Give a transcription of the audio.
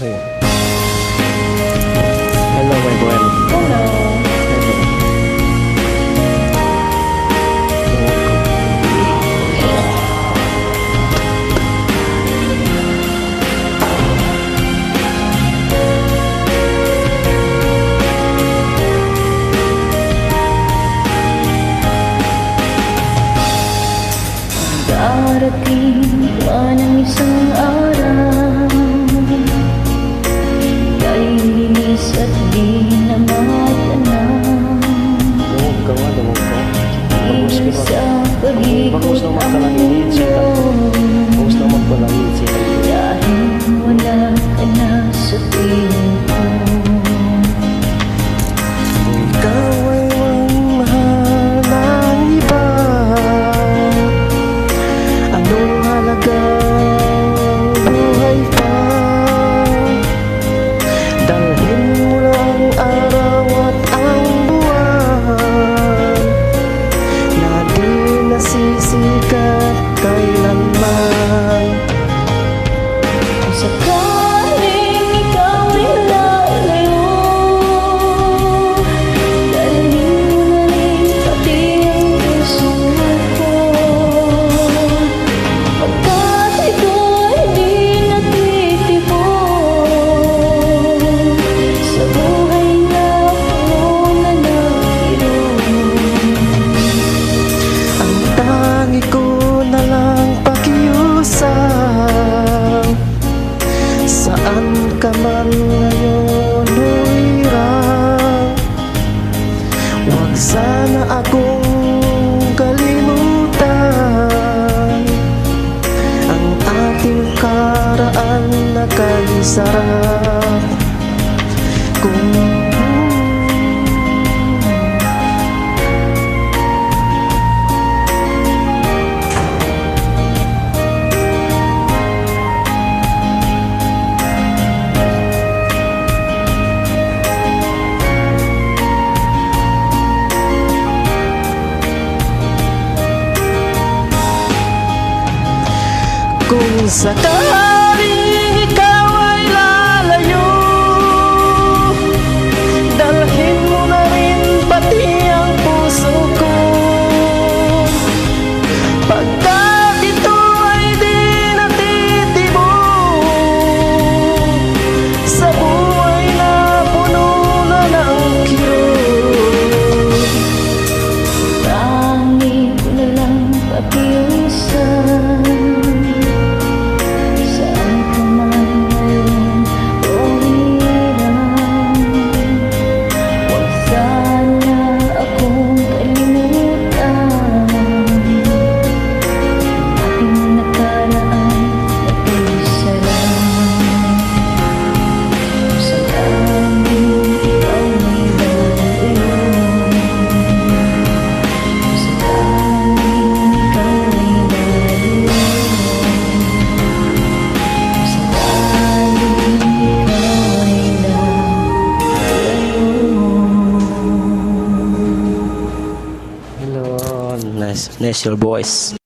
Hey. Hello, my friend. Hello. Darating pa ng isang araw, ika'y linis at di na matanaw. Lumog ka nga, lumog ka. Tigil sa pag-ikot Bagus naman ka ang lang iniitsita. mundo, Bagus naman ko lang iniitsita. dahil wala ka na sa piling ko. Ikaw ay mahal ng iba. Anong halagang buhay pa? Dalhin mo lang araw at ang buwan na di nasisikat kailanman. Kung sakaling ikaw ay lalayo, dalhin mo na rin pati ang puso ko. Pagkat ito ay di natitipon sa buhay na puno na ng irong. Ang tangi ko na lang pakiusap, saan ka man ngayon humirang, huwag sana akong kalimutan ang ating karaan na kay sarap. Kung sakaling ikaw ay lalayo, dalhin mo na rin pati ang puso ko. Pagkat ito ay di natitibok sa buhay na puno na ng kirot. Tangi ko na lang pakiusap, saan ka man ngayon umiram, huwag sana akong kalimutan ating nakaraan na pisalang. Sa langit ikaw may lalayo, sa langit ikaw ay lalayo, sa langit ikaw ay lalayo. Hello, nice your voice.